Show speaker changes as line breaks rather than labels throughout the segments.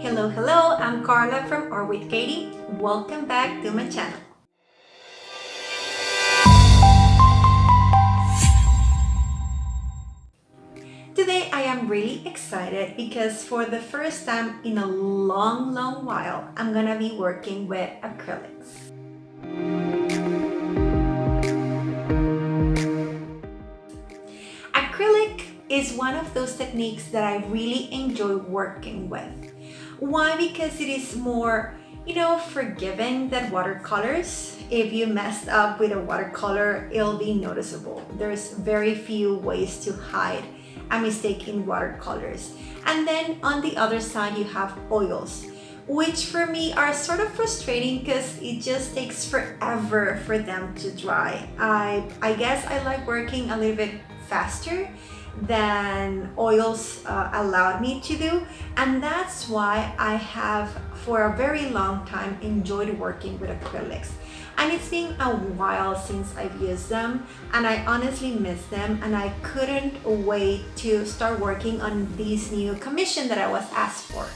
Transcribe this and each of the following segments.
Hello, I'm Carla from Art with Katie. Welcome back to my channel. Today I am really excited because for the first time in a long while, I'm gonna be working with acrylics. Acrylic is one of those techniques that I really enjoy working with. Why? Because it is more, forgiving than watercolors. If you messed up with a watercolor, it'll be noticeable. There's very few ways to hide a mistake in watercolors. And then on the other side, you have oils, which for me are sort of frustrating because it just takes forever for them to dry. I guess I like working a little bit faster than oils allowed me to do, and that's why I have for a very long time enjoyed working with acrylics. And it's been a while since I've used them, and I honestly miss them, and I couldn't wait to start working on this new commission that I was asked for.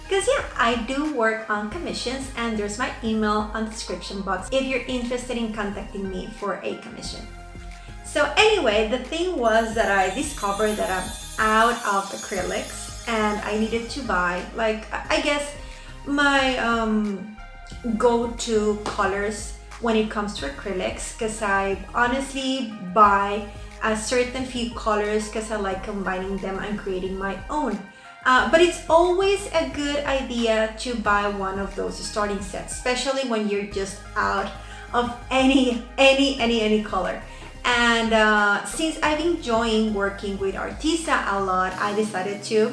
Because I do work on commissions, and there's my email on the description box if you're interested in contacting me for a commission. So anyway, the thing was that I discovered that I'm out of acrylics and I needed to buy, I guess, my go-to colors when it comes to acrylics, because I honestly buy a certain few colors because I like combining them and creating my own. But it's always a good idea to buy one of those starting sets, especially when you're just out of any color. And since I've been enjoying working with ARTEZA a lot, I decided to,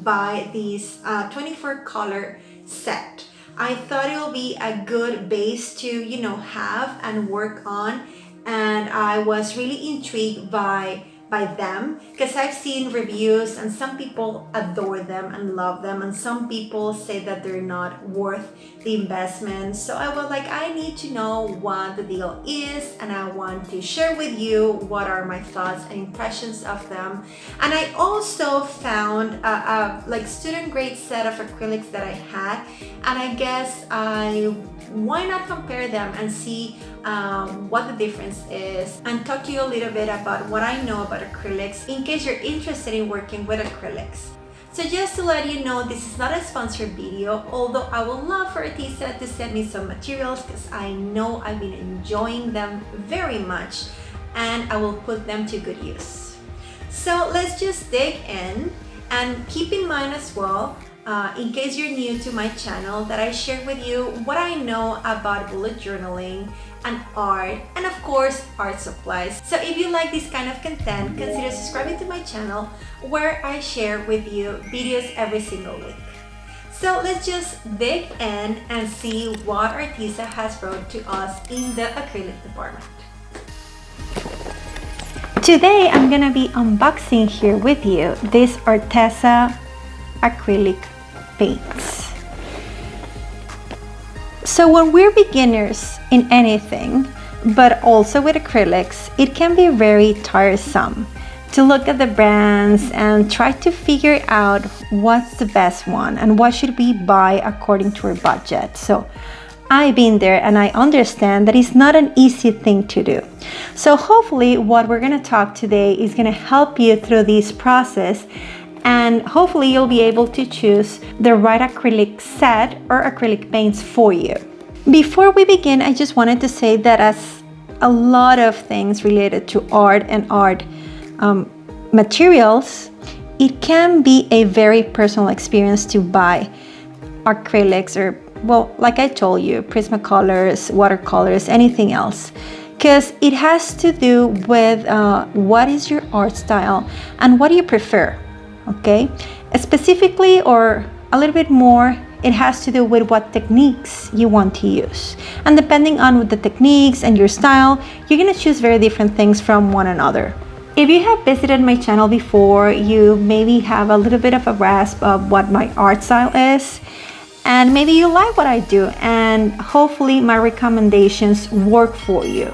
buy this 24 color set. I thought it will be a good base to, have and work on. And I was really intrigued by them because I've seen reviews and some people adore them and love them, and some people say that they're not worth the investment. So I was like, I need to know what the deal is, and I want to share with you what are my thoughts and impressions of them. And I also found a student grade set of acrylics that I had, and I guess why not compare them and see what the difference is, and talk to you a little bit about what I know about acrylics in case you're interested in working with acrylics. So just to let you know, this is not a sponsored video, although I would love for ARTEZA to send me some materials because I know I've been enjoying them very much and I will put them to good use. So let's just dig in, and keep in mind as well, in case you're new to my channel, that I share with you what I know about bullet journaling and art, and of course art supplies. So if you like this kind of content, consider subscribing to my channel where I share with you videos every single week. So let's just dig in and see what ARTEZA has brought to us in the acrylic department. Today I'm gonna be unboxing here with you this ARTEZA acrylic paints. So when we're beginners in anything, but also with acrylics, it can be very tiresome to look at the brands and try to figure out what's the best one and what should we buy according to our budget. So I've been there and I understand that it's not an easy thing to do. So hopefully what we're going to talk today is going to help you through this process, and hopefully you'll be able to choose the right acrylic set or acrylic paints for you. Before we begin, I just wanted to say that as a lot of things related to art and art materials, it can be a very personal experience to buy acrylics, or, well, like I told you, Prismacolors, watercolors, anything else. Because it has to do with what is your art style and what do you prefer. Okay, specifically, or a little bit more, it has to do with what techniques you want to use. And depending on the techniques and your style, you're going to choose very different things from one another. If you have visited my channel before, you maybe have a little bit of a grasp of what my art style is. And maybe you like what I do, and hopefully my recommendations work for you.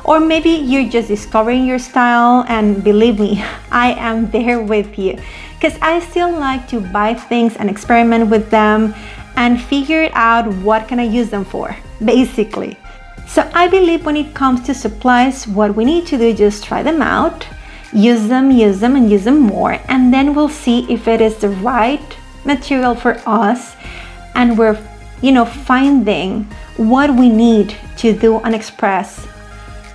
Or maybe you're just discovering your style, and believe me, I am there with you. because I still like to buy things and experiment with them and figure out what can I use them for, basically. So I believe when it comes to supplies, what we need to do is just try them out, use them, and use them more, and then we'll see if it is the right material for us, and we're, finding what we need to do and express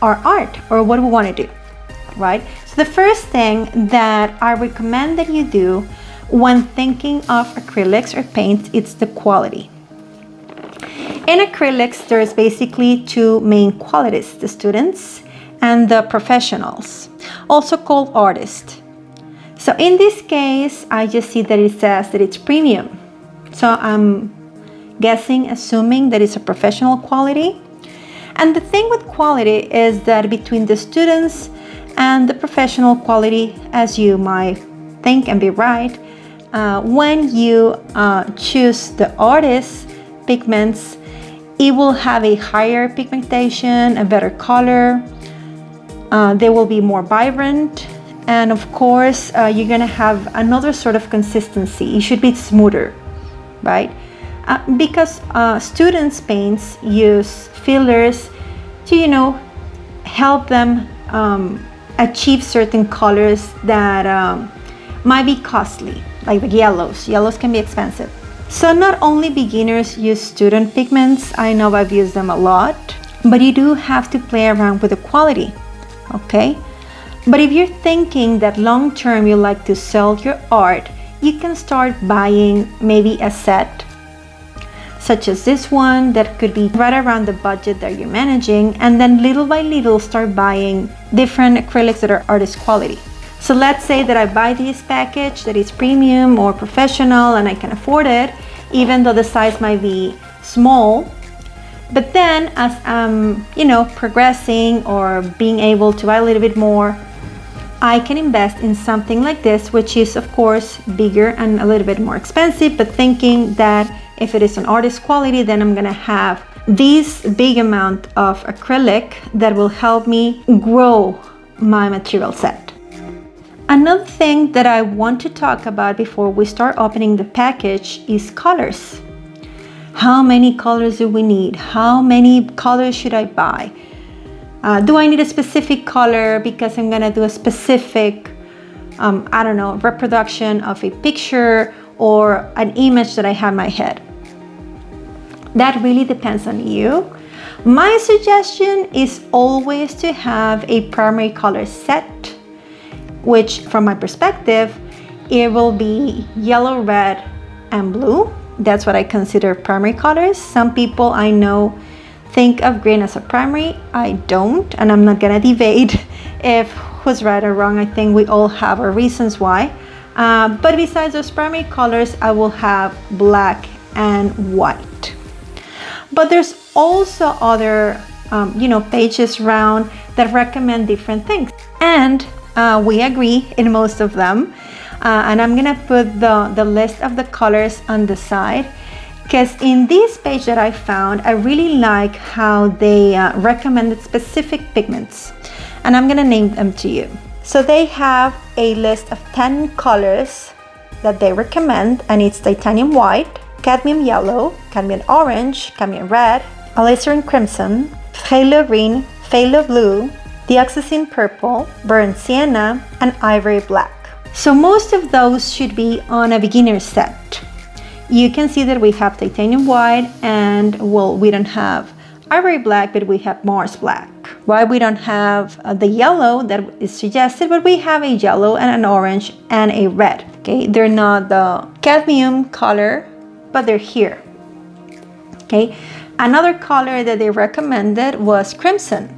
our art or what we want to do, right? So the first thing that I recommend that you do when thinking of acrylics or paints, it's the quality. In acrylics, there's basically two main qualities: the students and the professionals, also called artists. So in this case, I just see that it says that it's premium. So I'm assuming that it's a professional quality. And the thing with quality is that between the students and the professional quality, as you might think and be right, when you choose the artist pigments, it will have a higher pigmentation, a better color. They will be more vibrant, and of course you're gonna have another sort of consistency. It should be smoother, right? Because students' paints use fillers to help them achieve certain colors that might be costly, like the yellows. Yellows can be expensive. So not only beginners use student pigments, I know I've used them a lot, but you do have to play around with the quality, okay? But if you're thinking that long term you like to sell your art, you can start buying maybe a set, such as this one, that could be right around the budget that you're managing, and then little by little start buying different acrylics that are artist quality. So let's say that I buy this package that is premium or professional and I can afford it, even though the size might be small. But then as I'm, progressing or being able to buy a little bit more, I can invest in something like this, which is of course bigger and a little bit more expensive, but thinking that if it is an artist quality, then I'm gonna have this big amount of acrylic that will help me grow my material set. Another thing that I want to talk about before we start opening the package is colors. How many colors do we need? How many colors should I buy? Do I need a specific color because I'm gonna do a specific, reproduction of a picture or an image that I have in my head? That really depends on you. My suggestion is always to have a primary color set, which from my perspective, it will be yellow, red, and blue. That's what I consider primary colors. Some people I know think of green as a primary. I don't, and I'm not gonna debate if who's right or wrong. I think we all have our reasons why. But besides those primary colors, I will have black and white. But there's also other pages around that recommend different things, and we agree in most of them. And I'm gonna put the list of the colors on the side, because in this page that I found, I really like how they recommended specific pigments, and I'm gonna name them to you. So they have a list of 10 colors that they recommend, and it's titanium white, cadmium yellow, cadmium orange, cadmium red, alizarin crimson, phthalo green, phthalo blue, dioxazine purple, burnt sienna, and ivory black. So most of those should be on a beginner set. You can see that we have titanium white, and we don't have ivory black, but we have Mars black. Why we don't have the yellow that is suggested, but we have a yellow and an orange and a red. Okay, they're not the cadmium color, but they're here. Okay, another color that they recommended was crimson.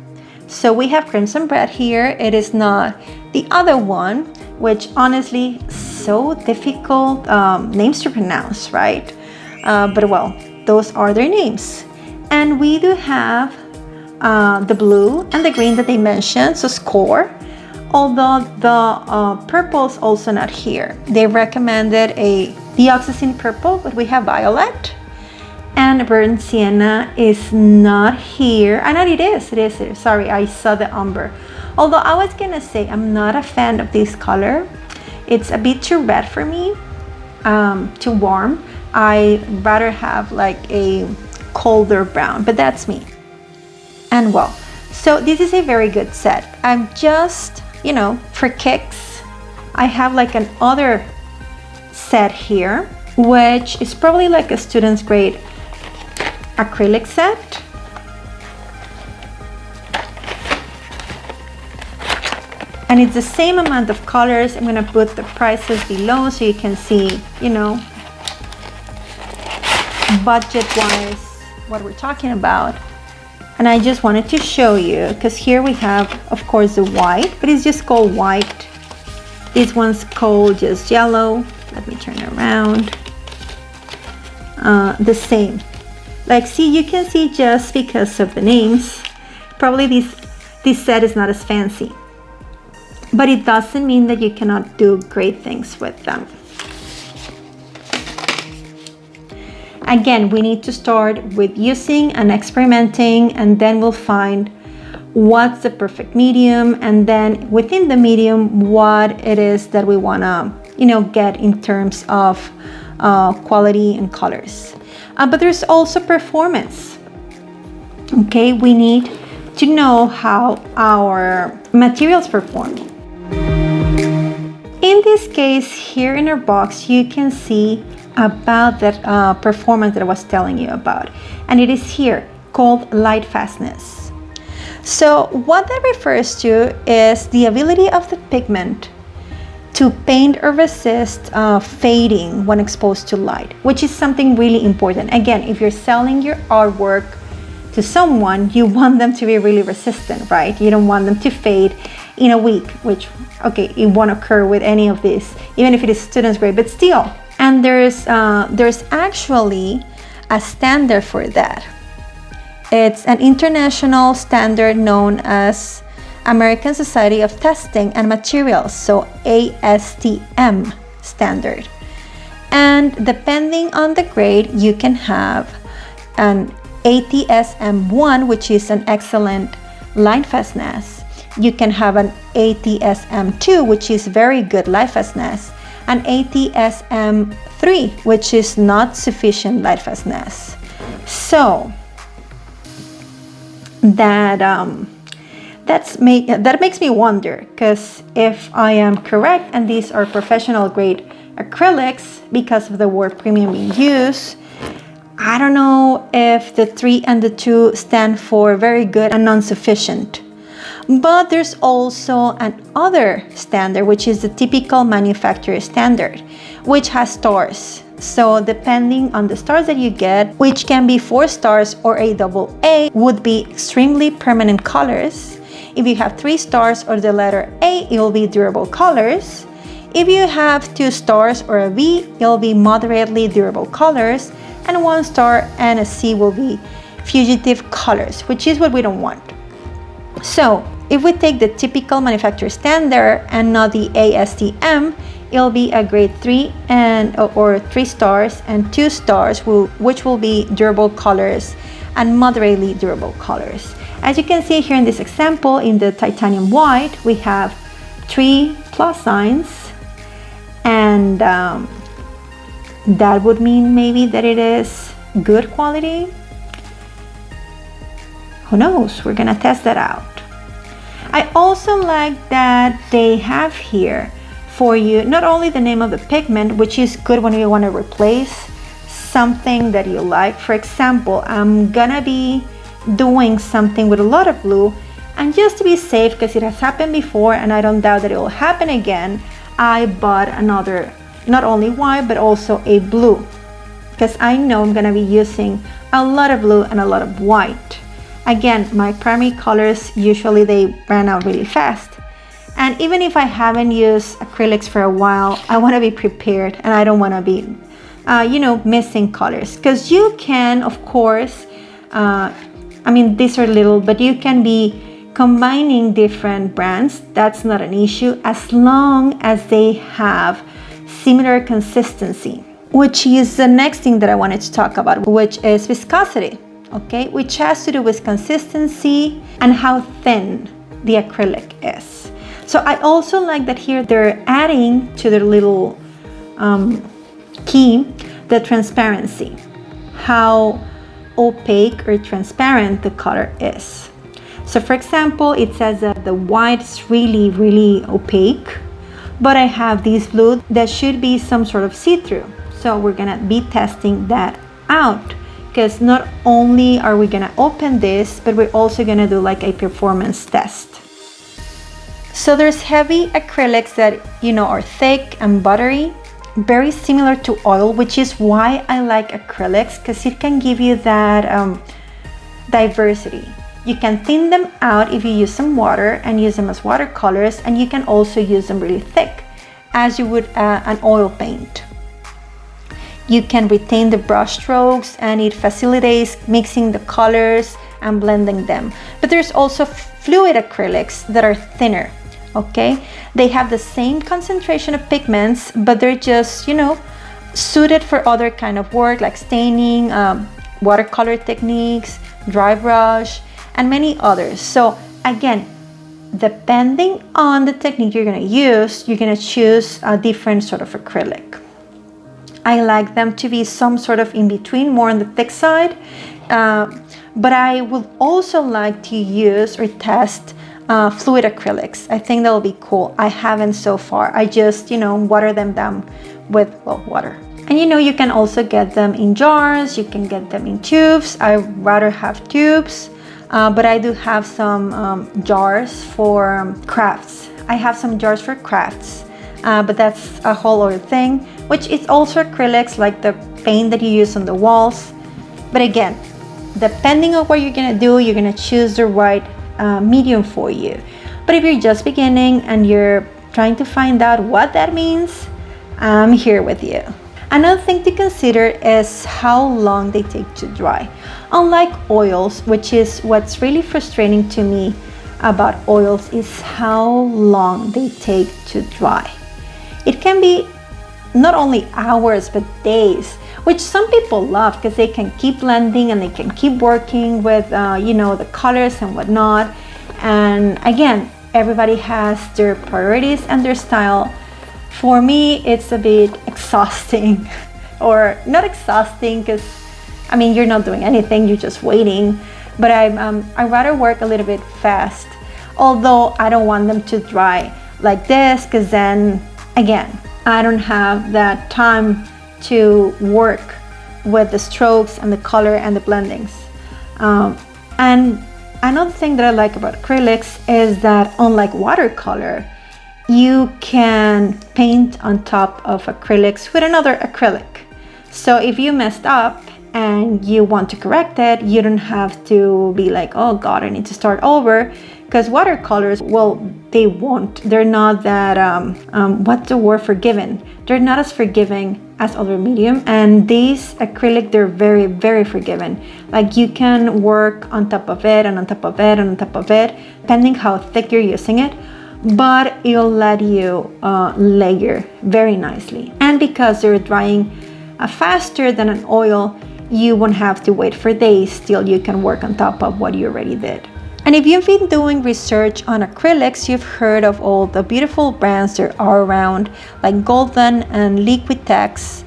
So we have crimson red here. It is not the other one, which honestly so difficult names to pronounce, right? But well, those are their names. And we do have the blue and the green that they mentioned, so score. Although the purple's also not here. They recommended a dioxazine purple, but we have violet. And burnt sienna is not here. And it is. Sorry, I saw the umber. Although I was gonna say I'm not a fan of this color, it's a bit too red for me, too warm. I rather have like a colder brown, but that's me. And well, so this is a very good set. I'm just, you know, for kicks, I have like an other set here, which is probably like a student's grade acrylic set. And it's the same amount of colors. I'm gonna put the prices below so you can see, you know, budget-wise what we're talking about. And I just wanted to show you, because here we have, of course, the white, but it's just called white. This one's called just yellow. Let me turn around. The same. Like, see, you can see just because of the names, probably this set is not as fancy. But it doesn't mean that you cannot do great things with them. Again, we need to start with using and experimenting, and then we'll find what's the perfect medium, and then within the medium, what it is that we wanna, you know, get in terms of quality and colors. But there's also performance. Okay, we need to know how our materials perform. In this case, here in our box, you can see about that performance that I was telling you about. And it is here called Lightfastness. So what that refers to is the ability of the pigment to paint or resist fading when exposed to light, which is something really important. Again, if you're selling your artwork to someone, you want them to be really resistant, right? You don't want them to fade in a week, which, okay, it won't occur with any of this, even if it is student's grade, but still. And there's actually a standard for that. It's an international standard known as American Society of Testing and Materials, so ASTM standard. And depending on the grade, you can have an ATSM1, which is an excellent lightfastness. You can have an ATSM2, which is very good lightfastness, and ATSM3, which is not sufficient lightfastness. So that makes me wonder, because if I am correct and these are professional grade acrylics because of the word premium being used, I don't know if the 3 and the 2 stand for very good and non-sufficient. But there's also another standard, which is the typical manufacturer standard, which has stars. So depending on the stars that you get, which can be 4 stars or a AA, would be extremely permanent colors. If you have 3 stars or the letter A, it will be durable colors. If you have 2 stars or a B, it will be moderately durable colors. And 1 star and a C will be fugitive colors, which is what we don't want. So if we take the typical manufacturer standard and not the ASTM, it'll be a grade 3 or 3 stars and 2 stars, which will be durable colors and moderately durable colors. As you can see here in this example, in the titanium white, we have 3 plus signs, and that would mean maybe that it is good quality. Who knows? We're gonna test that out. I also like that they have here for you not only the name of the pigment, which is good when you want to replace something that you like. For example, I'm gonna be doing something with a lot of blue, and just to be safe, because it has happened before and I don't doubt that it will happen again, I bought another, not only white but also a blue, because I know I'm gonna be using a lot of blue and a lot of white. Again, my primary colors, usually they run out really fast. And even if I haven't used acrylics for a while, I want to be prepared, and I don't want to be, missing colors. Because you can, of course, these are little, but you can be combining different brands. That's not an issue, as long as they have similar consistency, which is the next thing that I wanted to talk about, which is viscosity. Okay, which has to do with consistency and how thin the acrylic is. So I also like that here they're adding to their little key the transparency, how opaque or transparent the color is. So for example, it says that the white is really, really opaque, but I have this blue that should be some sort of see-through. So we're gonna be testing that out, because not only are we gonna open this, but we're also gonna do like a performance test. So there's heavy acrylics that, you know, are thick and buttery, very similar to oil, which is why I like acrylics, because it can give you that diversity. You can thin them out if you use some water and use them as watercolors, and you can also use them really thick as you would an oil paint. You can retain the brush strokes and it facilitates mixing the colors and blending them. But there's also fluid acrylics that are thinner, okay? They have the same concentration of pigments, but they're just, you know, suited for other kind of work like staining, watercolor techniques, dry brush, and many others. So again, depending on the technique you're gonna use, you're gonna choose a different sort of acrylic. I like them to be some sort of in between, more on the thick side, but I would also like to use or test fluid acrylics. I think that'll be cool. I haven't so far. I just, you know, water them down with, well, water. And you know, you can also get them in jars, you can get them in tubes. I rather have tubes. But I do have some jars for crafts. I have some jars for crafts, but that's a whole other thing, which is also acrylics, like the paint that you use on the walls. But again, depending on what you're gonna do, you're gonna choose the right medium for you. But if you're just beginning and you're trying to find out what that means, I'm here with you. Another thing to consider is how long they take to dry. Unlike oils, which is what's really frustrating to me about oils, is how long they take to dry. It can be not only hours, but days, which some people love because they can keep blending and they can keep working with, you know, the colors and whatnot. And again, everybody has their priorities and their style. For me, it's a bit exhausting, or not exhausting because, I mean, you're not doing anything, you're just waiting. But I rather work a little bit fast, although I don't want them to dry like this, because then, again, I don't have that time to work with the strokes and the color and the blendings. And another thing that I like about acrylics is that, unlike watercolor, you can paint on top of acrylics with another acrylic. So if you messed up and you want to correct it, you don't have to be like, oh God, I need to start over. Because watercolors, well, they're not that, what's the word, forgiving. They're not as forgiving as other medium. And these acrylic, they're very, very forgiving. Like you can work on top of it and on top of it and on top of it, depending how thick you're using it. But it'll let you layer very nicely. And because they're drying faster than an oil, you won't have to wait for days. Still, you can work on top of what you already did. And if you've been doing research on acrylics, you've heard of all the beautiful brands there are around, like Golden and Liquitex,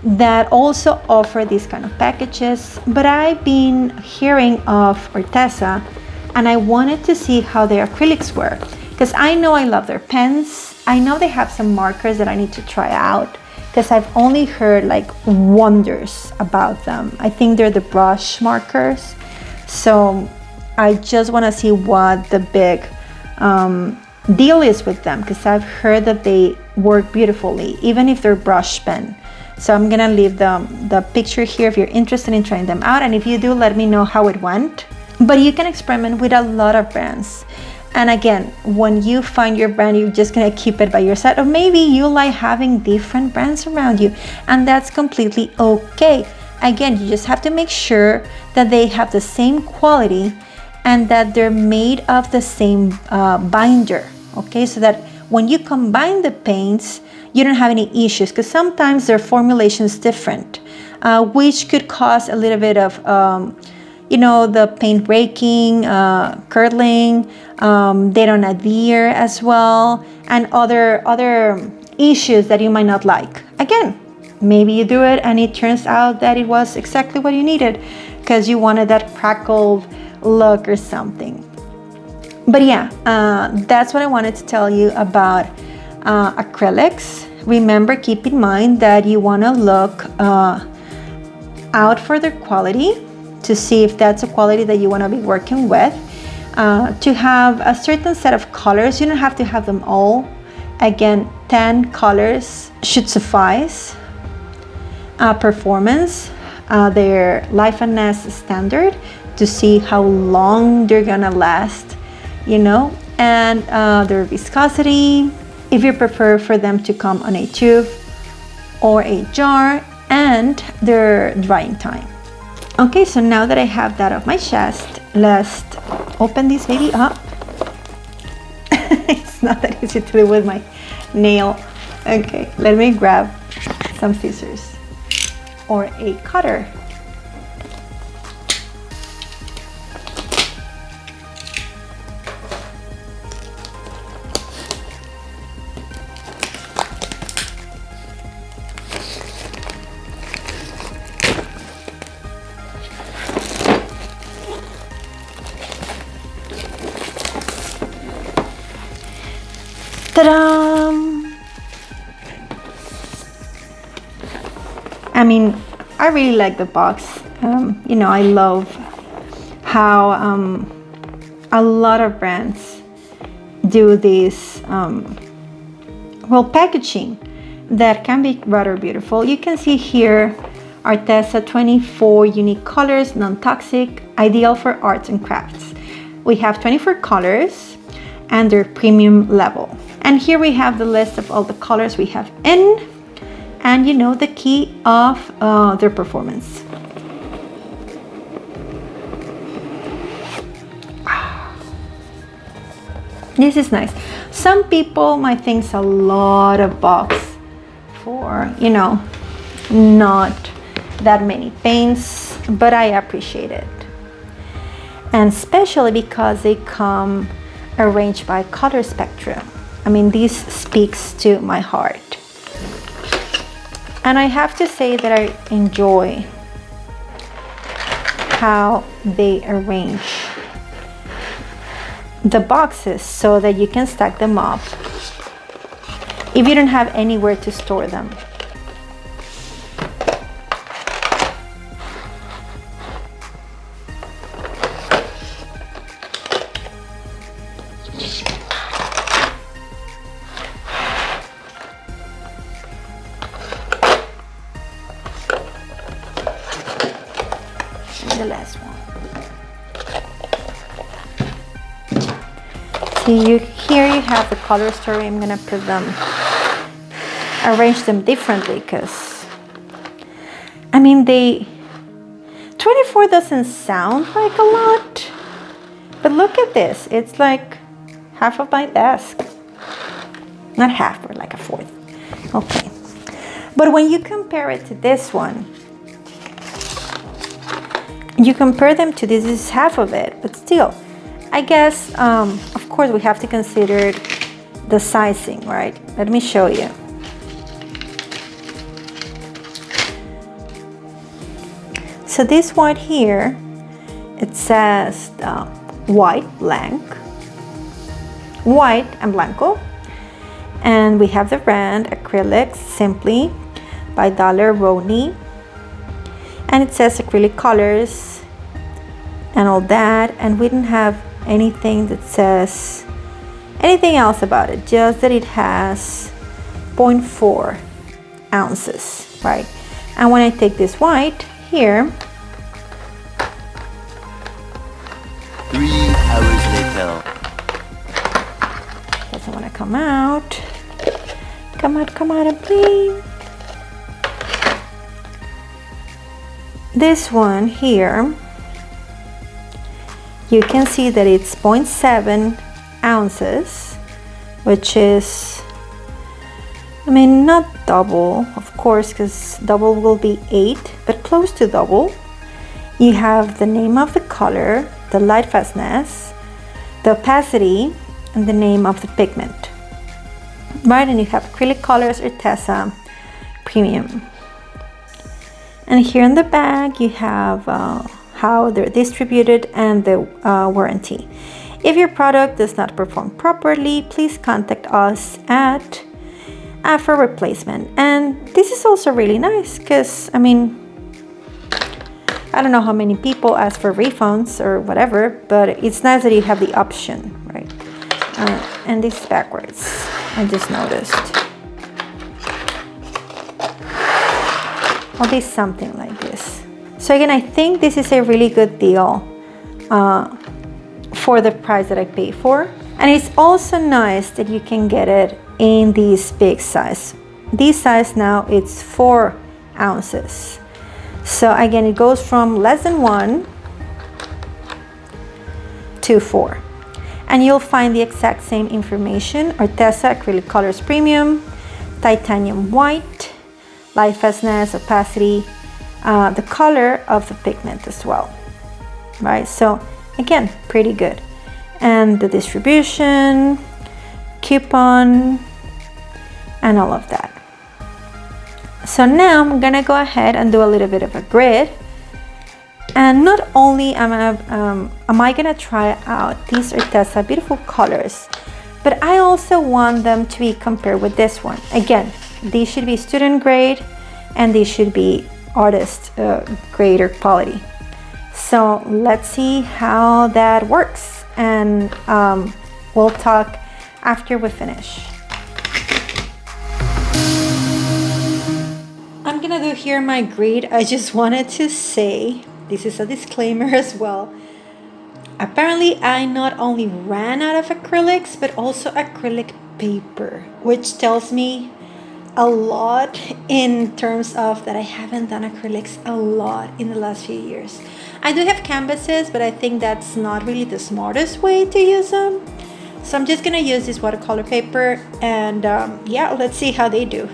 that also offer these kind of packages. But I've been hearing of ARTEZA, and I wanted to see how their acrylics were. Because I know I love their pens. I know they have some markers that I need to try out, because I've only heard like wonders about them. I think they're the brush markers. So I just want to see what the big deal is with them, because I've heard that they work beautifully, even if they're brush pen. So I'm gonna leave the picture here if you're interested in trying them out. And if you do, let me know how it went. But you can experiment with a lot of brands. And again, when you find your brand, you're just gonna keep it by your side. Or maybe you like having different brands around you, and that's completely okay. Again, you just have to make sure that they have the same quality and that they're made of the same binder, okay? So that when you combine the paints, you don't have any issues, because sometimes their formulation is different, which could cause a little bit of, you know, the paint breaking, curdling, they don't adhere as well, and other issues that you might not like. Again, maybe you do it and it turns out that it was exactly what you needed because you wanted that crackled look or something. But yeah, that's what I wanted to tell you about acrylics. Remember, keep in mind that you want to look out for their quality to see if that's a quality that you want to be working with. To have a certain set of colors, you don't have to have them all. Again, 10 colors should suffice. Performance, their Lightfastness standard, to see how long they're gonna last, you know, and their viscosity, if you prefer for them to come on a tube or a jar, and their drying time. Okay, so now that I have that off my chest, let's open this baby up. It's not that easy to do with my nail. Okay, let me grab some scissors or a cutter. Ta-da! I mean, I really like the box. You know, I love how a lot of brands do this well, packaging that can be rather beautiful. You can see here ARTEZA 24 unique colors, non-toxic, ideal for arts and crafts. We have 24 colors and they're premium level. And here we have the list of all the colors we have in, and you know, the key of their performance. This is nice. Some people might think it's a lot of box for, you know, not that many paints, but I appreciate it. And especially because they come arranged by color spectrum. I mean, this speaks to my heart. And I have to say that I enjoy how they arrange the boxes so that you can stack them up if you don't have anywhere to store them. The last one. See, here you have the color story. I'm gonna put them, arrange them differently, because I mean, 24 doesn't sound like a lot, but look at this. It's like half of my desk. Not half, but like a fourth. Okay. But when you compare it to this one, you compare them to this is half of it, but still, I guess, of course, we have to consider the sizing, right? Let me show you. So this one here, it says white, blank, white and blanco. And we have the brand Acrylics Simply by Daler Rowney. And it says acrylic colors and all that, and we didn't have anything that says anything else about it, just that it has 0.4 ounces, right? And when I take this white here,
3 hours later.
doesn't want to come out. Come out and please. This one here, you can see that it's 0.7 ounces, which is, I mean, not double, of course, because double will be 8, but close to double. You have the name of the color, the Lightfastness, the opacity and the name of the pigment. Right, and you have acrylic colors ARTEZA Premium. And here in the back you have how they're distributed and the warranty. If your product does not perform properly, please contact us at for replacement. And this is also really nice because, I mean, I don't know how many people ask for refunds or whatever, but it's nice that you have the option, right? And this is backwards, I just noticed. Or this something like this. So again, I think this is a really good deal for the price that I pay for. And it's also nice that you can get it in this big size. This size now, it's 4 ounces. So again, it goes from less than 1 to 4. And you'll find the exact same information: ARTEZA Acrylic Colors Premium, Titanium White, Lightfastness, opacity, the color of the pigment as well, right? So again, pretty good. And the distribution, coupon, and all of that. So now I'm gonna go ahead and do a little bit of a grid. And not only am I gonna try out these ARTEZA beautiful colors, but I also want them to be compared with this one. Again, these should be student grade and these should be artist grade or quality. So let's see how that works, and we'll talk after we finish. I'm gonna do here my grid. I just wanted to say, this is a disclaimer as well. Apparently I not only ran out of acrylics, but also acrylic paper, which tells me a lot in terms of that I haven't done acrylics a lot in the last few years. I do have canvases, but I think that's not really the smartest way to use them. So I'm just gonna use this watercolor paper, and yeah, let's see how they do.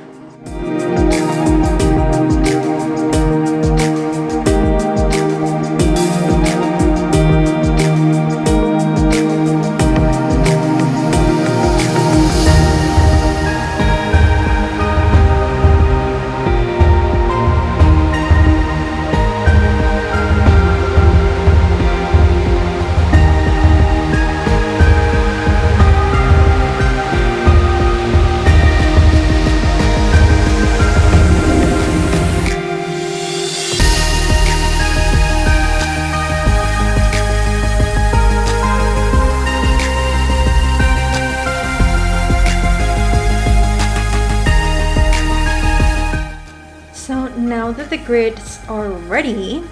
Now that the grids are ready,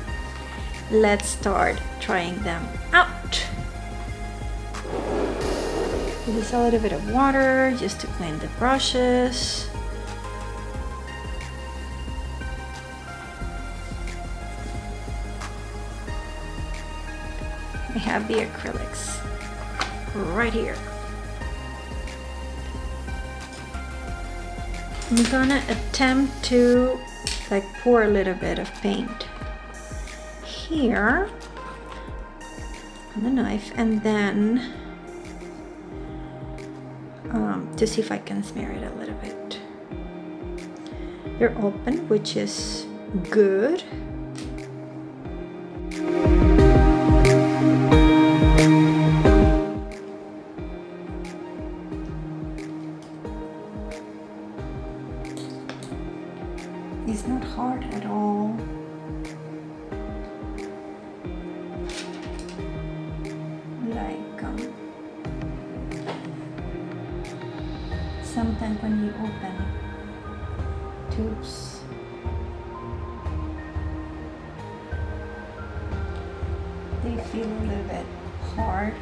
let's start trying them out. Use a little bit of water just to clean the brushes. I have the acrylics right here. I'm gonna attempt to pour a little bit of paint here on the knife, and then to see if I can smear it a little bit. They're open, which is good. It's not hard at all. Sometimes when you open tubes, they feel a little bit hard.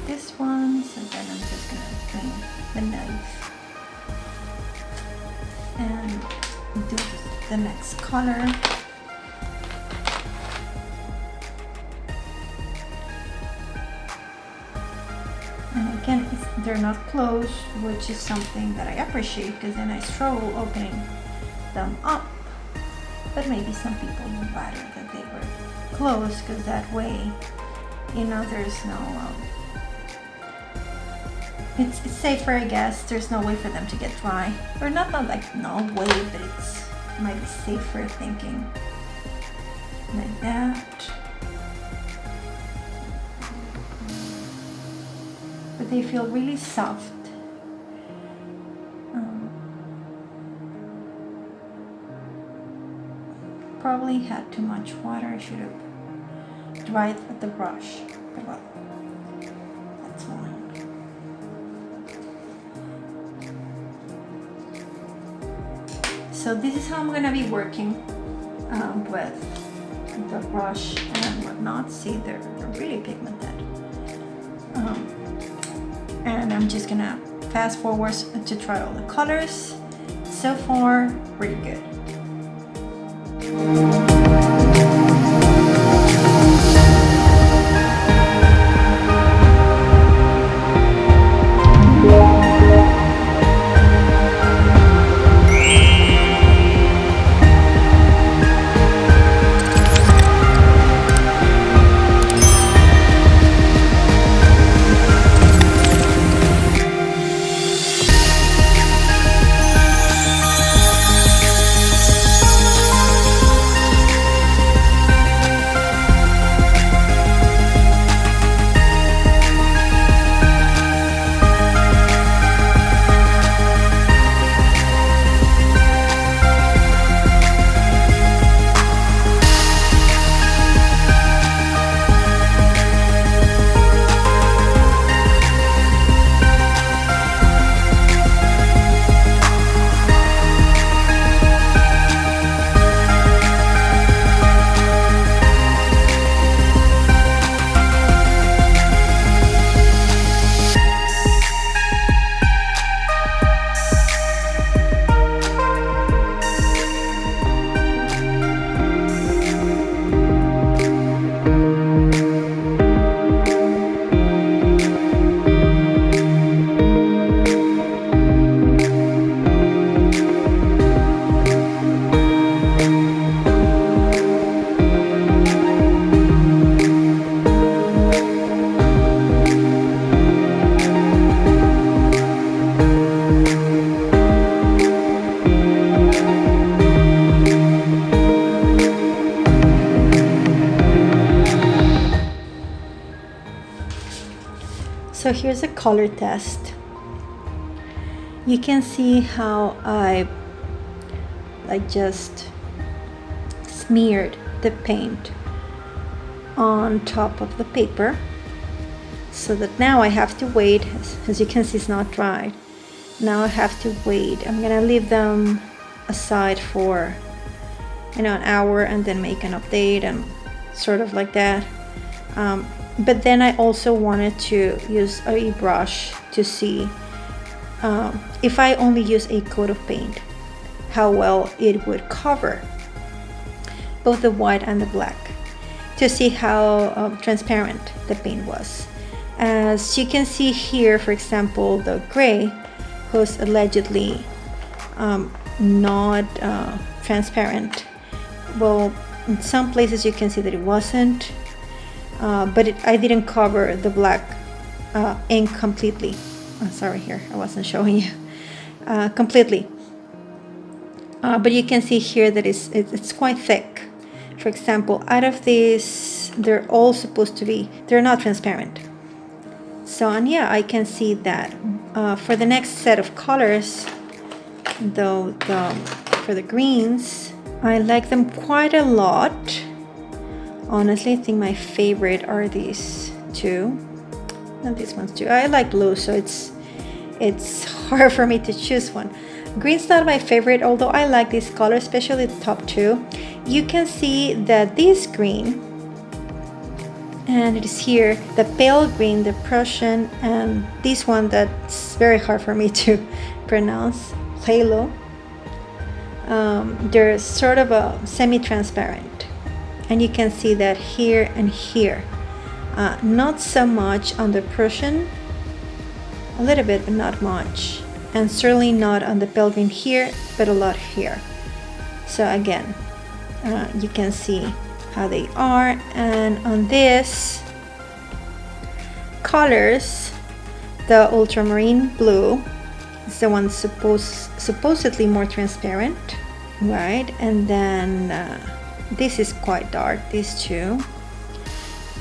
This one, so then I'm just gonna bring the knife and do the next color. And again, they're not closed, which is something that I appreciate, because then I struggle opening them up. But maybe some people would rather that they were closed, because that way, you know, there's no, it's safer, I guess. There's no way for them to get dry. Or not like no way, but it's might be safer thinking. Like that. But they feel really soft. Probably had too much water. I should have dried with the brush. But well, that's fine. So this is how I'm gonna be working with the brush and whatnot. See, they're really pigmented. And I'm just gonna fast forward to try all the colors. So far, pretty good. So here's a color test. You can see how I just smeared the paint on top of the paper, so that now I have to wait. As you can see, it's not dry. Now I have to wait. I'm gonna leave them aside for an hour and then make an update and sort of like that. But then I also wanted to use a brush to see if I only use a coat of paint, how well it would cover both the white and the black, to see how transparent the paint was. As you can see here, for example, the gray was allegedly not transparent. Well, in some places you can see that it wasn't. But I didn't cover the black ink completely. Oh, sorry, here I wasn't showing you completely. But you can see here that it's quite thick. For example, out of these, they're all supposed to be, they're not transparent. So, and yeah, I can see that for the next set of colors, though, for the greens, I like them quite a lot. Honestly, I think my favorite are these two. And these ones too. I like blue, so it's hard for me to choose one. Green's not my favorite, although I like this color, especially the top two. You can see that this green, and it is here, the pale green, the Prussian, and this one that's very hard for me to pronounce, Halo. They're sort of a semi-transparent. And you can see that here and here. Not so much on the Prussian, a little bit, but not much. And certainly not on the pale green here, but a lot here. So again, you can see how they are, and on this colors, the ultramarine blue is the one supposedly more transparent, right? And then this is quite dark, these two,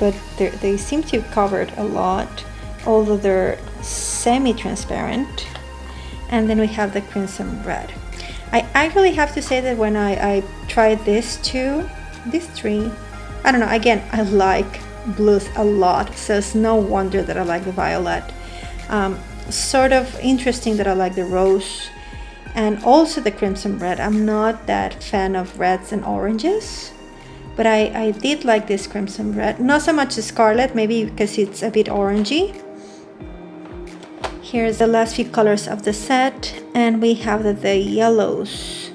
but they seem to have covered a lot, although they're semi-transparent. And then we have the crimson red. I actually have to say that when I tried these three, I don't know, again, I like blues a lot, so it's no wonder that I like the violet. Sort of interesting that I like the rose and also the crimson red. I'm not that fan of reds and oranges, but I did like this crimson red. Not so much the scarlet, maybe because it's a bit orangey. Here's the last few colors of the set, and we have that the yellows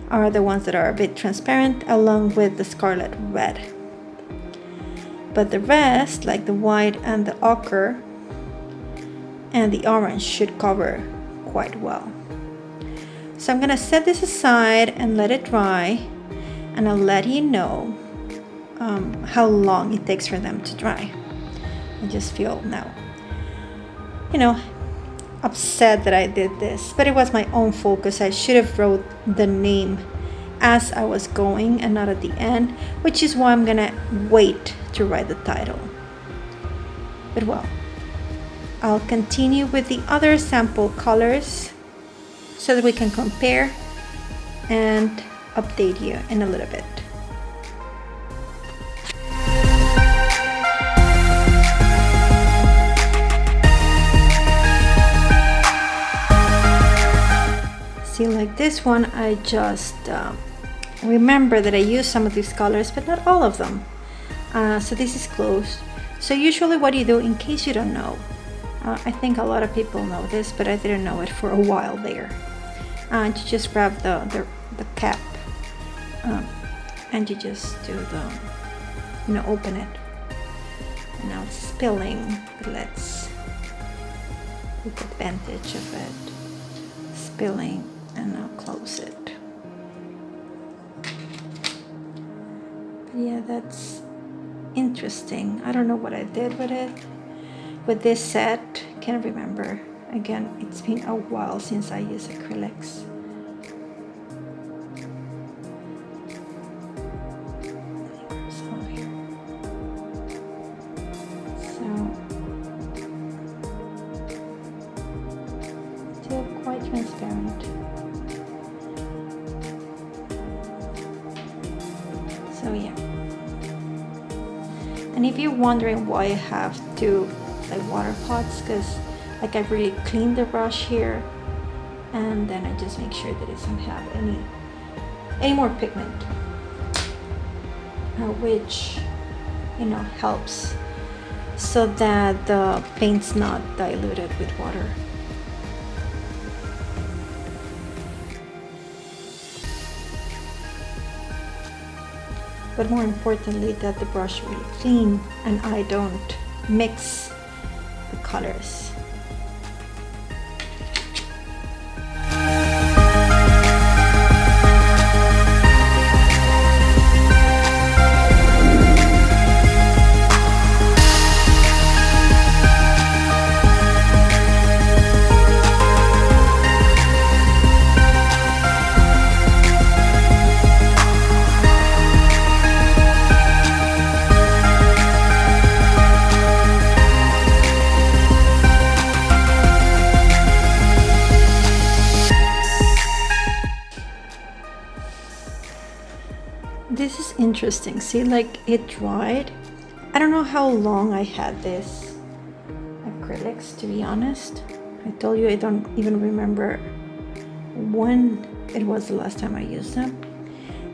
are the ones that are a bit transparent, along with the scarlet red. But the rest, like the white and the ochre and the orange, should cover quite well. So I'm gonna set this aside and let it dry, and I'll let you know how long it takes for them to dry. I just feel now, you know, upset that I did this, but it was my own fault because I should have wrote the name as I was going and not at the end, which is why I'm gonna wait to write the title. But well, I'll continue with the other sample colors so that we can compare and update you in a little bit. See, like this one, I just remember that I used some of these colors, but not all of them. So this is closed. So usually what you do, in case you don't know, I think a lot of people know this, but I didn't know it for a while there. You just grab the cap and you just do the, open it. And now it's spilling, but let's take advantage of it. Spilling, and now close it. Yeah, that's interesting. I don't know what I did with it. With this set, can't remember. Again, it's been a while since I used acrylics. Still quite transparent. So yeah. And if you're wondering why I have two water pots, because I really clean the brush here, and then I just make sure that it doesn't have any more pigment, which helps so that the paint's not diluted with water. But more importantly, that the brush really clean and I don't mix the colors. This is interesting. See, it dried. I don't know how long I had this acrylics, to be honest. I told you I don't even remember when it was the last time I used them.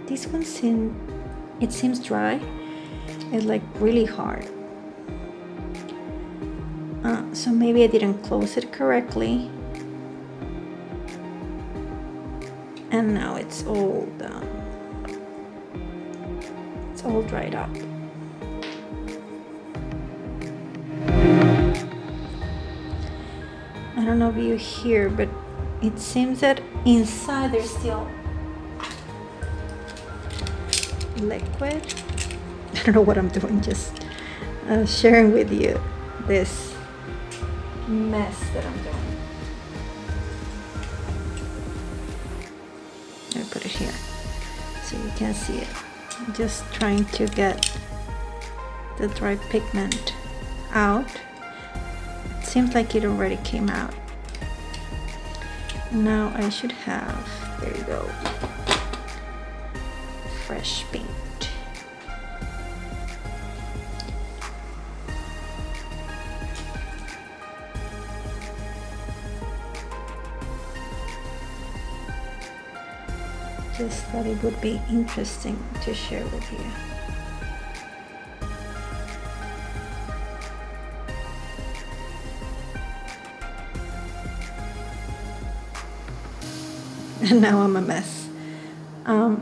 This one seems dry. It's really hard. So maybe I didn't close it correctly. And now it's all done. It's all dried up. I don't know if you hear, but it seems that inside there's still liquid. I don't know what I'm doing, just sharing with you this mess that I'm doing. I put it here so you can see it. I'm just trying to get the dry pigment out. It seems like it already came out. Now I should have, there you go, fresh paint. Just thought it would be interesting to share with you. And now I'm a mess. But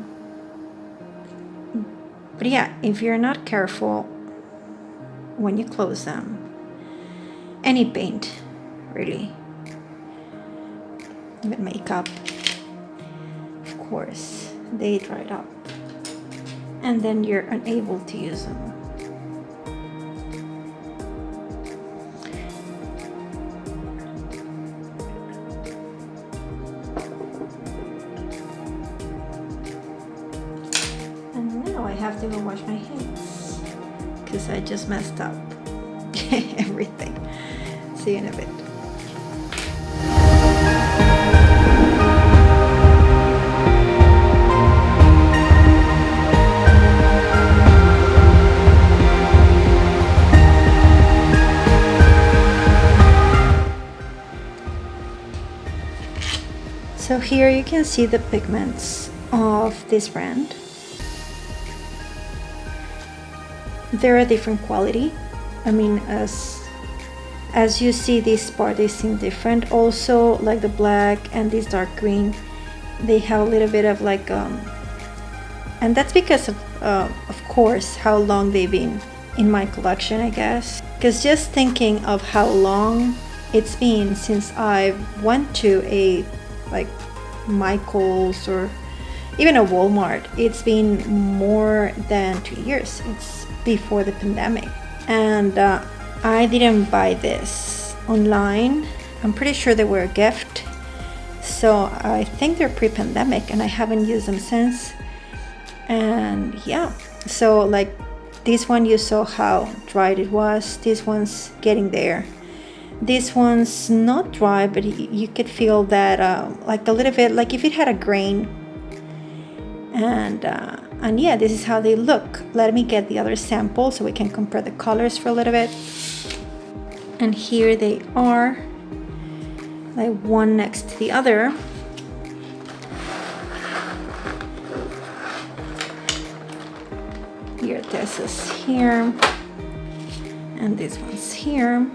yeah, if you're not careful when you close them, any paint really, even makeup, of course, they dried up and then you're unable to use them. I have to go wash my hands because I just messed up everything. See you in a bit. So here you can see the pigments of this brand. They're a different quality. I mean, as you see this part, they seem different. Also, like the black and this dark green, they have a little bit of like and that's because of course how long they've been in my collection, I guess. Because just thinking of how long it's been since I went to a like Michael's or even a Walmart, it's been more than 2 years. It's before the pandemic, and I didn't buy this online. I'm pretty sure they were a gift, so I think they're pre-pandemic and I haven't used them since. And yeah, so like this one, you saw how dried it was. This one's getting there. This one's not dry, but you could feel that like a little bit like if it had a grain. And yeah, this is how they look. Let me get the other sample so we can compare the colors for a little bit. And here they are, like one next to the other. The ARTEZA's here, and this one's here.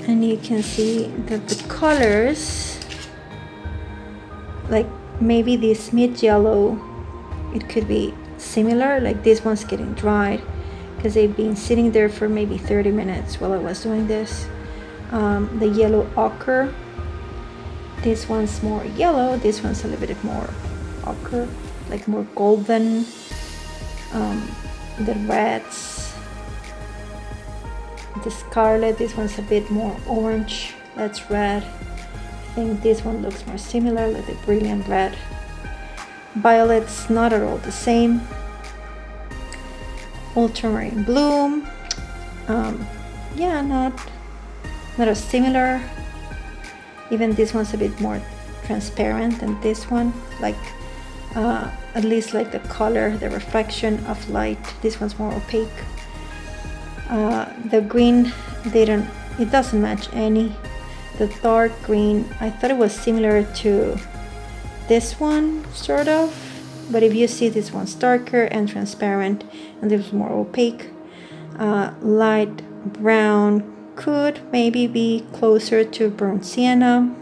And you can see that the colors, like maybe this mid yellow, it could be similar, like this one's getting dried because they've been sitting there for maybe 30 minutes while I was doing this. The yellow ochre, this one's more yellow, this one's a little bit more ochre, like more golden. The reds, the scarlet, this one's a bit more orange, that's red. I think this one looks more similar, like the brilliant red. Violets, not at all the same. Ultramarine blue, yeah, not as similar. Even this one's a bit more transparent than this one, like at least like the color, the reflection of light. This one's more opaque. The green, it doesn't match any. The dark green, I thought it was similar to this one, sort of, but if you see, this one's darker and transparent, and this is more opaque. Light brown could maybe be closer to burnt sienna,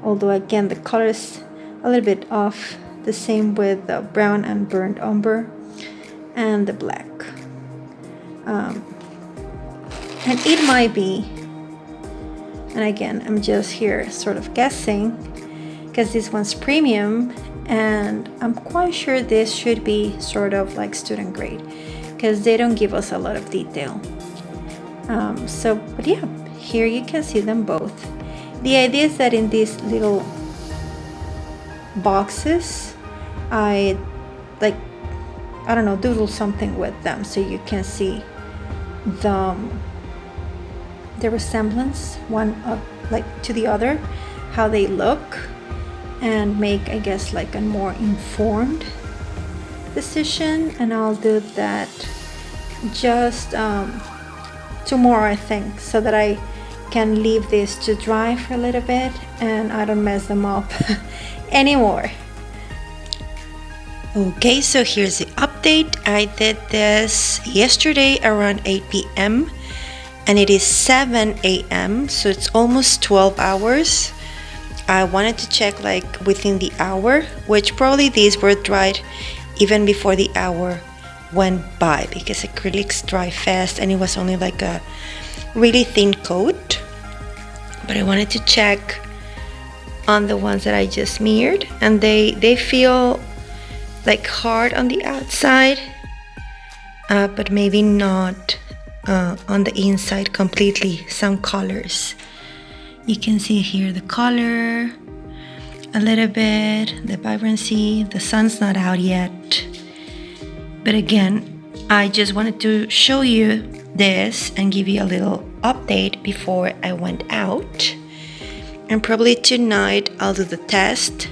although again the color is a little bit off. The same with the brown and burnt umber, and the black. And it might be, and again I'm just here sort of guessing, because this one's premium and I'm quite sure this should be sort of like student grade because they don't give us a lot of detail. But yeah, here you can see them both. The idea is that in these little boxes, I don't know, doodle something with them so you can see the resemblance one of to the other, how they look, and make, I guess, like a more informed decision. And I'll do that just tomorrow, I think, so that I can leave this to dry for a little bit and I don't mess them up anymore. Okay, so here's the update. I did this yesterday around 8 p.m. and it is 7 a.m. so it's almost 12 hours. I wanted to check like within the hour, which probably these were dried even before the hour went by because acrylics dry fast and it was only like a really thin coat. But I wanted to check on the ones that I just smeared, and they feel like hard on the outside, but maybe not on the inside completely. Some colors, you can see here the color a little bit, the vibrancy. The sun's not out yet, but again, I just wanted to show you this and give you a little update before I went out. And probably tonight I'll do the test.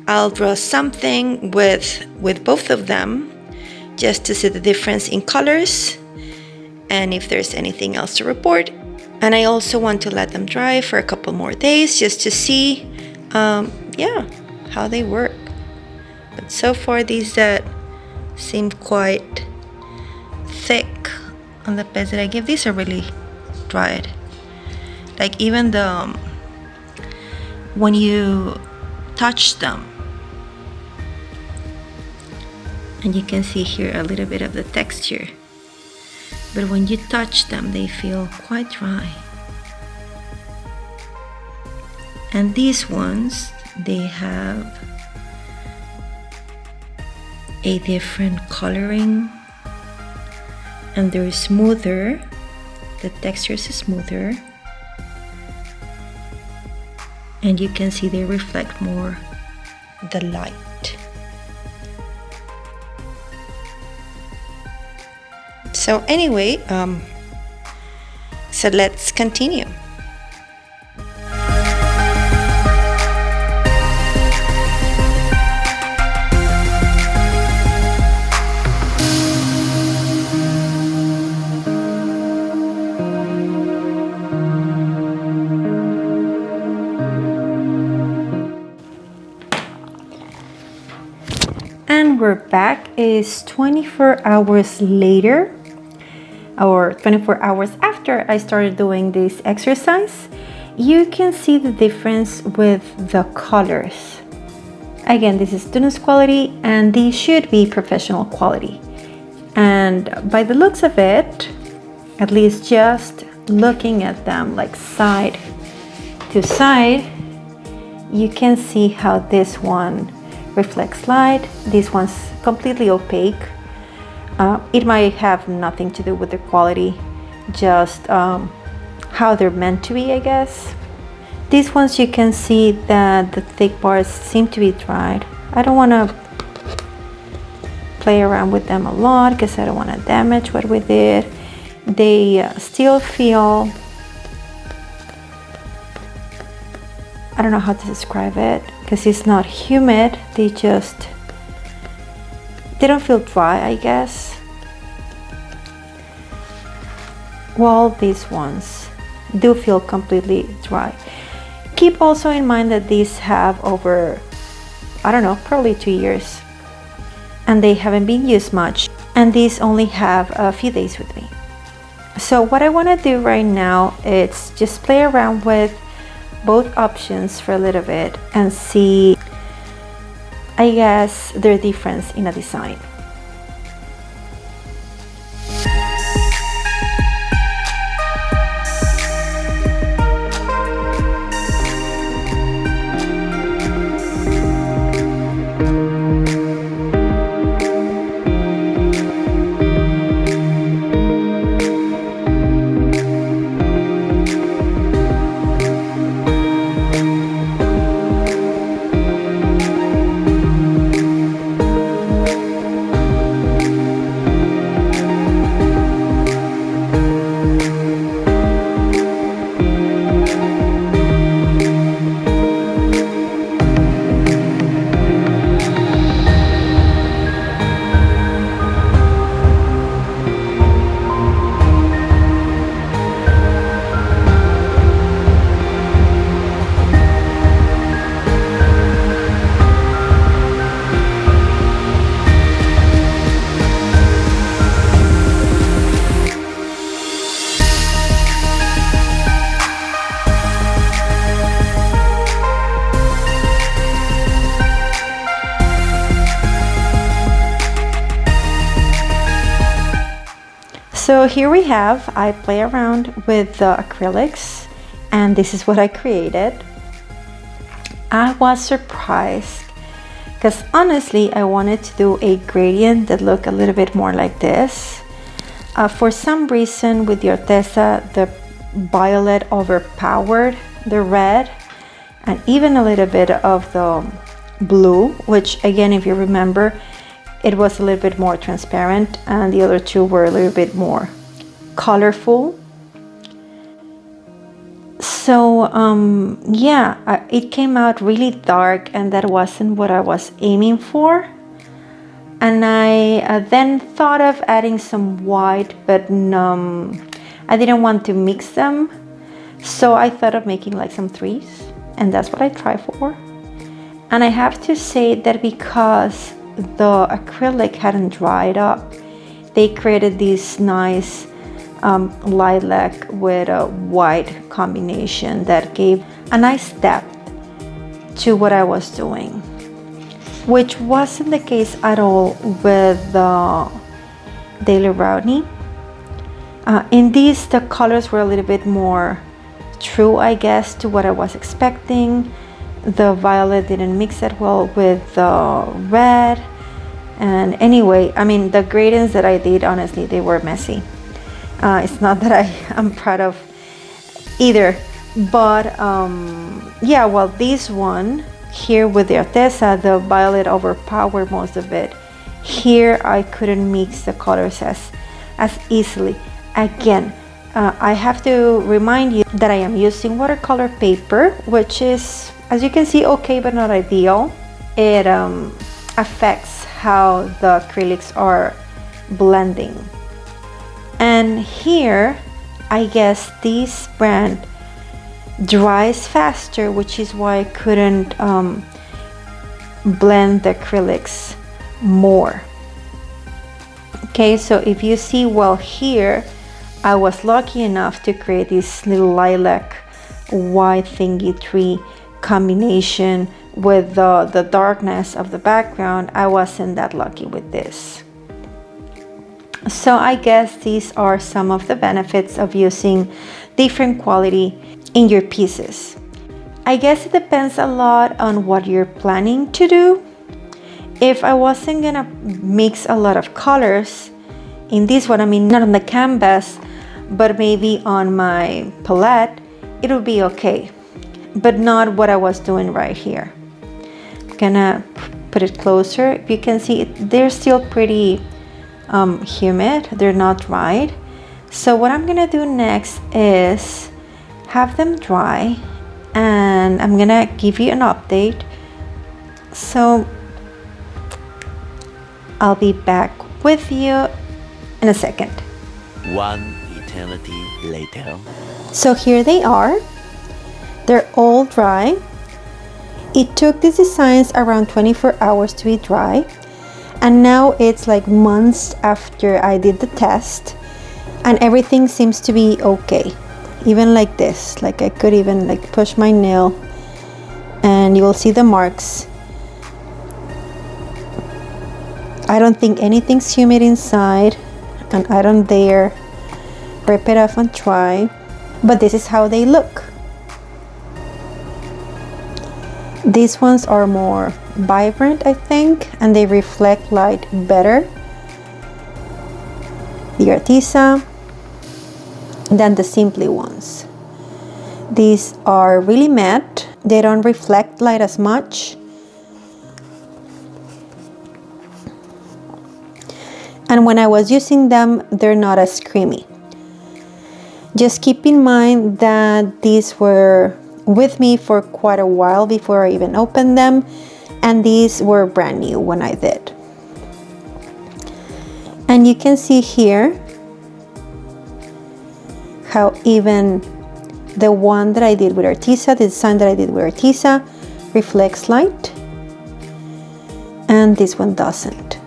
I'll draw something with both of them just to see the difference in colors and if there's anything else to report. And I also want to let them dry for a couple more days just to see how they work. But so far these that seem quite thick on the beds that I give, these are really dried. Like even the when you touch them, and you can see here a little bit of the texture, but when you touch them they feel quite dry. And these ones, they have a different coloring and they're smoother, the texture is smoother, and you can see they reflect more the light. So anyway, so let's continue. And we're back. It's 24 hours later, or 24 hours after I started doing this exercise. You can see the difference with the colors. Again, this is students' quality and these should be professional quality. And by the looks of it, at least just looking at them like side to side, you can see how this one reflects light, this one's completely opaque. It might have nothing to do with the quality, just how they're meant to be, I guess. These ones, you can see that the thick parts seem to be dried. I don't want to play around with them a lot because I don't want to damage what we did. They still feel, I don't know how to describe it because it's not humid. They don't feel dry, I guess. While these ones do feel completely dry. Keep also in mind that these have over, I don't know, probably 2 years. And they haven't been used much. And these only have a few days with me. So what I want to do right now is just play around with both options for a little bit and see, I guess, their difference in a design. So here we have, I play around with the acrylics and this is what I created. I was surprised because honestly I wanted to do a gradient that looked a little bit more like this. For some reason with the ARTEZA, the violet overpowered the red and even a little bit of the blue, which again, if you remember, it was a little bit more transparent and the other two were a little bit more colorful. So yeah, it came out really dark and that wasn't what I was aiming for. And I then thought of adding some white, but I didn't want to mix them. So I thought of making like some threes and that's what I tried for. And I have to say that because the acrylic hadn't dried up, they created this nice lilac with a white combination that gave a nice depth to what I was doing, which wasn't the case at all with the Daler Rowney. In these, the colors were a little bit more true, I guess, to what I was expecting. The violet didn't mix that well with the red. And anyway, I mean, the gradients that I did, honestly, they were messy. It's not that I am proud of either, but yeah, well, this one here with the ARTEZA, the violet overpowered most of it. Here I couldn't mix the colors as easily. Again, I have to remind you that I am using watercolor paper, which is, as you can see, okay, but not ideal. It affects how the acrylics are blending. And here, I guess this brand dries faster, which is why I couldn't blend the acrylics more. Okay, so if you see, well, here I was lucky enough to create this little lilac white thingy tree combination with the darkness of the background. I wasn't that lucky with this. So I guess these are some of the benefits of using different quality in your pieces. I guess it depends a lot on what you're planning to do. If I wasn't gonna mix a lot of colors in this one, I mean, not on the canvas, but maybe on my palette, it would be okay, but not what I was doing right here. I'm gonna put it closer. If you can see, they're still pretty humid, they're not dried. So what I'm gonna do next is have them dry and I'm gonna give you an update. So I'll be back with you in a second.
One eternity later.
So here they are. They're all dry. It took these designs around 24 hours to be dry. And now it's like months after I did the test and everything seems to be okay. Even like this, like I could even like push my nail and you will see the marks. I don't think anything's humid inside and I don't dare rip it off and try, but this is how they look. These ones are more vibrant, I think, and they reflect light better, the ARTEZA, than the Simply ones. These are really matte. They don't reflect light as much. And when I was using them, they're not as creamy. Just keep in mind that these were with me for quite a while before I even opened them, and these were brand new when I did. And you can see here how even the one that I did with ARTEZA, the design that I did with ARTEZA, reflects light, and this one doesn't.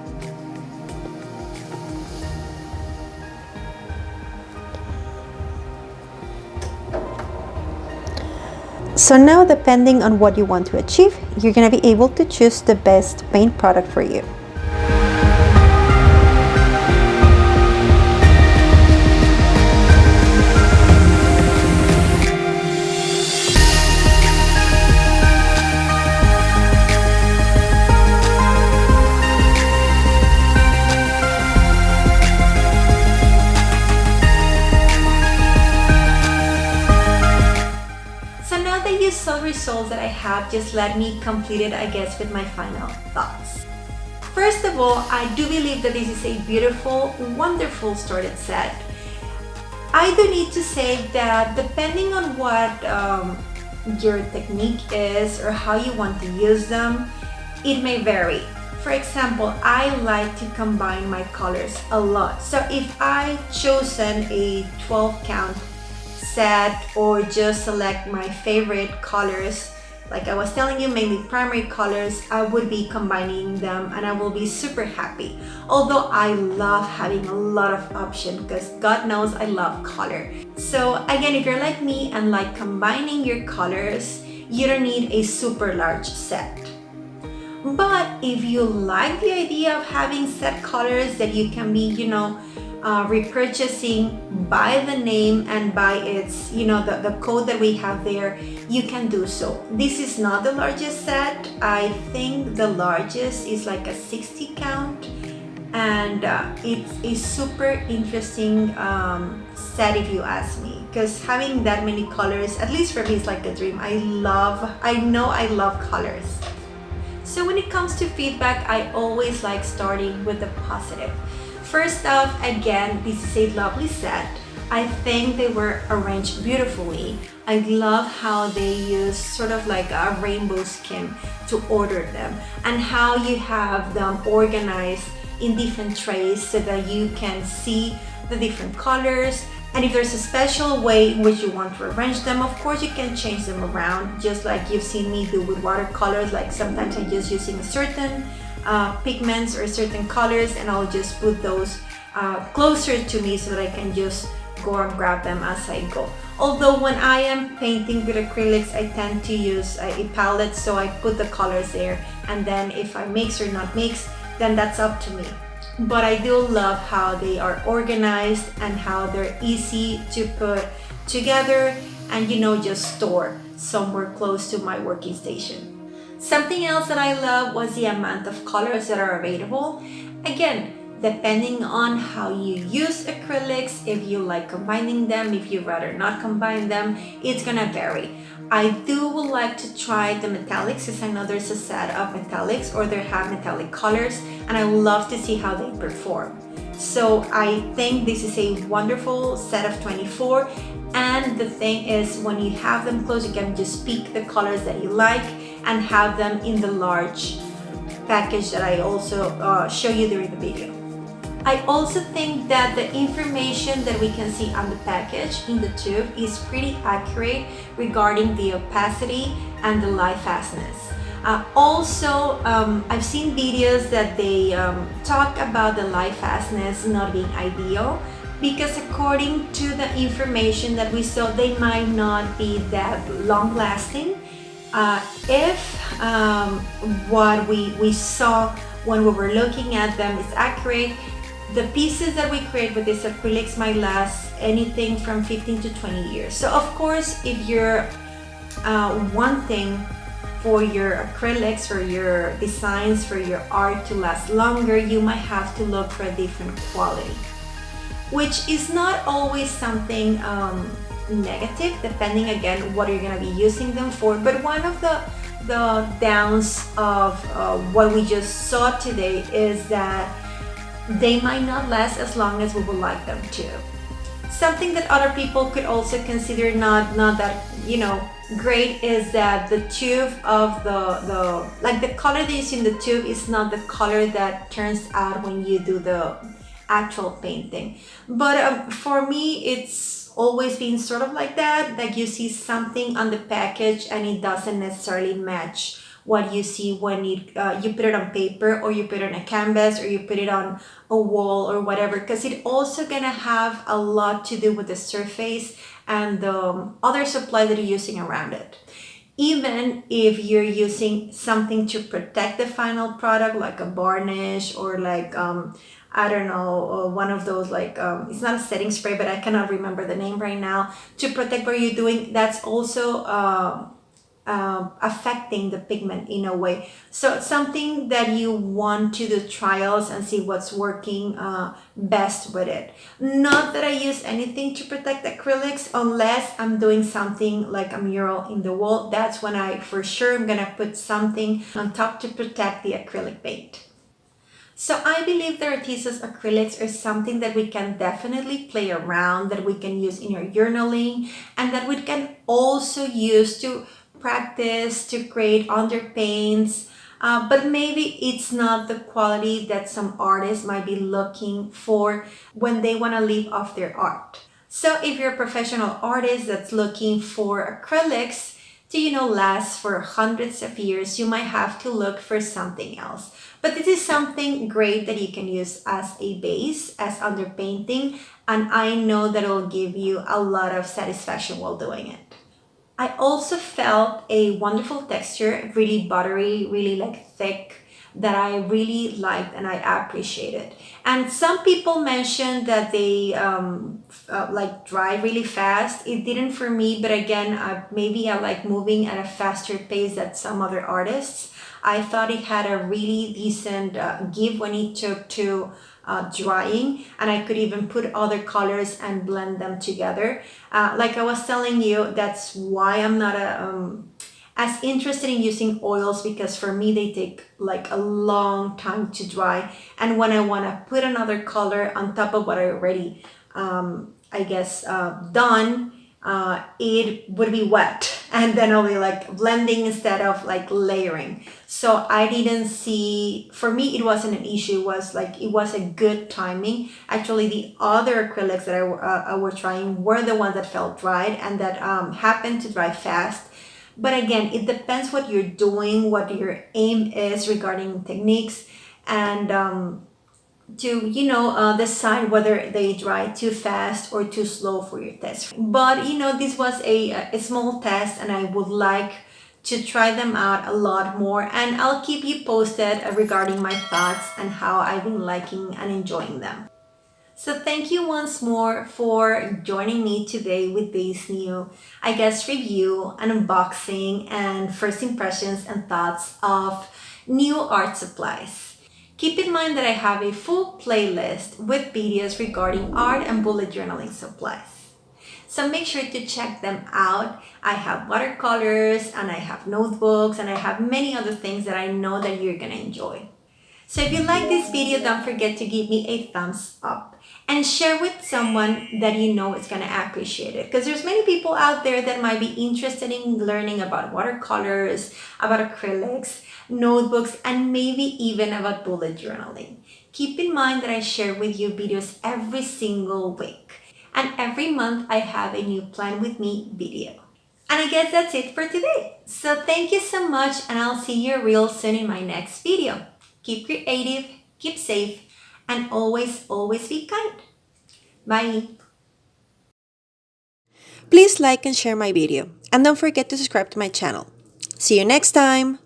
So now, depending on what you want to achieve, you're going to be able to choose the best paint product for you. So now that you saw the results that I have, just let me complete it, I guess, with my final thoughts. First of all, I do believe that this is a beautiful, wonderful starter set. I do need to say that depending on what your technique is or how you want to use them, it may vary. For example, I like to combine my colors a lot. So if I chosen a 12 count set or just select my favorite colors, like I was telling you, mainly primary colors, I would be combining them and I will be super happy. Although I love having a lot of options because God knows I love color. So again, if you're like me and like combining your colors, you don't need a super large set. But if you like the idea of having set colors that you can be, repurchasing by the name and by its, the code that we have there, you can do so. This is not the largest set. I think the largest is like a 60 count, and it's a super interesting set if you ask me, because having that many colors, at least for me, is like a dream. I know I love colors. So when it comes to feedback, I always like starting with the positive. First off, again, this is a lovely set. I think they were arranged beautifully. I love how they use sort of like a rainbow scheme to order them, and how you have them organized in different trays so that you can see the different colors. And if there's a special way in which you want to arrange them, of course you can change them around, just like you've seen me do with watercolors. Like sometimes I'm just using a certain pigments or certain colors, and I'll just put those closer to me so that I can just go and grab them as I go. Although when I am painting with acrylics, I tend to use a palette, so I put the colors there, and then if I mix or not mix, then that's up to me. But I do love how they are organized and how they're easy to put together and just store somewhere close to my working station. Something else that I love was the amount of colors that are available. Again, depending on how you use acrylics, if you like combining them, if you rather not combine them, it's gonna vary. I would like to try the metallics, because I know there's a set of metallics, or they have metallic colors, and I would love to see how they perform. So I think this is a wonderful set of 24, and the thing is, when you have them close, you can just pick the colors that you like and have them in the large package that I also show you during the video. I also think that the information that we can see on the package in the tube is pretty accurate regarding the opacity and the lightfastness. I've seen videos that they talk about the lightfastness not being ideal, because according to the information that we saw, they might not be that long lasting. If what we saw when we were looking at them is accurate, the pieces that we create with these acrylics might last anything from 15 to 20 years. So of course, if you're wanting for your acrylics, for your designs, for your art to last longer, you might have to look for a different quality, which is not always something negative, depending again what you're going to be using them for. But one of the downs of what we just saw today is that they might not last as long as we would like them to. Something that other people could also consider not that great is that the tube of the color that you see in the tube is not the color that turns out when you do the actual painting. But for me, it's always been sort of like that you see something on the package and it doesn't necessarily match what you see when you put it on paper, or you put it on a canvas, or you put it on a wall or whatever, because it also gonna have a lot to do with the surface and the other supply that you're using around it. Even if you're using something to protect the final product, like a varnish, or like I don't know, one of those it's not a setting spray, but I cannot remember the name right now, to protect what you're doing, that's also affecting the pigment in a way. So it's something that you want to do trials and see what's working best with it. Not that I use anything to protect acrylics unless I'm doing something like a mural in the wall. That's when I for sure am gonna put something on top to protect the acrylic paint. So I believe the ARTEZA acrylics are something that we can definitely play around, that we can use in our journaling, and that we can also use to practice, to create underpaints. But maybe it's not the quality that some artists might be looking for when they want to live off their art. So if you're a professional artist that's looking for acrylics to, last for hundreds of years, you might have to look for something else. But this is something great that you can use as a base, as underpainting, and I know that it'll give you a lot of satisfaction while doing it. I also felt a wonderful texture, really buttery, really like thick, that I really liked and I appreciated. And some people mentioned that they like dry really fast. It didn't for me, but again, maybe I like moving at a faster pace than some other artists. I thought it had a really decent give when it took to drying, and I could even put other colors and blend them together. Like I was telling you, that's why I'm not as interested in using oils, because for me they take like a long time to dry, and when I want to put another color on top of what I already done, it would be wet, and then I'll be like blending instead of like layering. So I didn't see, for me it wasn't an issue. It was a good timing. Actually, the other acrylics that I were trying were the ones that felt dried and that happened to dry fast. But again, it depends what you're doing, what your aim is regarding techniques, and to decide whether they dry too fast or too slow for your test. But this was a small test, and I would like to try them out a lot more, and I'll keep you posted regarding my thoughts and how I've been liking and enjoying them. So thank you once more for joining me today with this new, review and unboxing and first impressions and thoughts of new art supplies. Keep in mind that I have a full playlist with videos regarding art and bullet journaling supplies. So make sure to check them out. I have watercolors and I have notebooks and I have many other things that I know that you're gonna enjoy. So if you like this video, don't forget to give me a thumbs up and share with someone that you know is going to appreciate it, because there's many people out there that might be interested in learning about watercolors, about acrylics, notebooks, and maybe even about bullet journaling. Keep in mind that I share with you videos every single week, and every month I have a new Plan With Me video. And I guess that's it for today. So thank you so much, and I'll see you real soon in my next video. Keep creative, keep safe, and always, always be kind. Bye. Please like and share my video, and don't forget to subscribe to my channel. See you next time.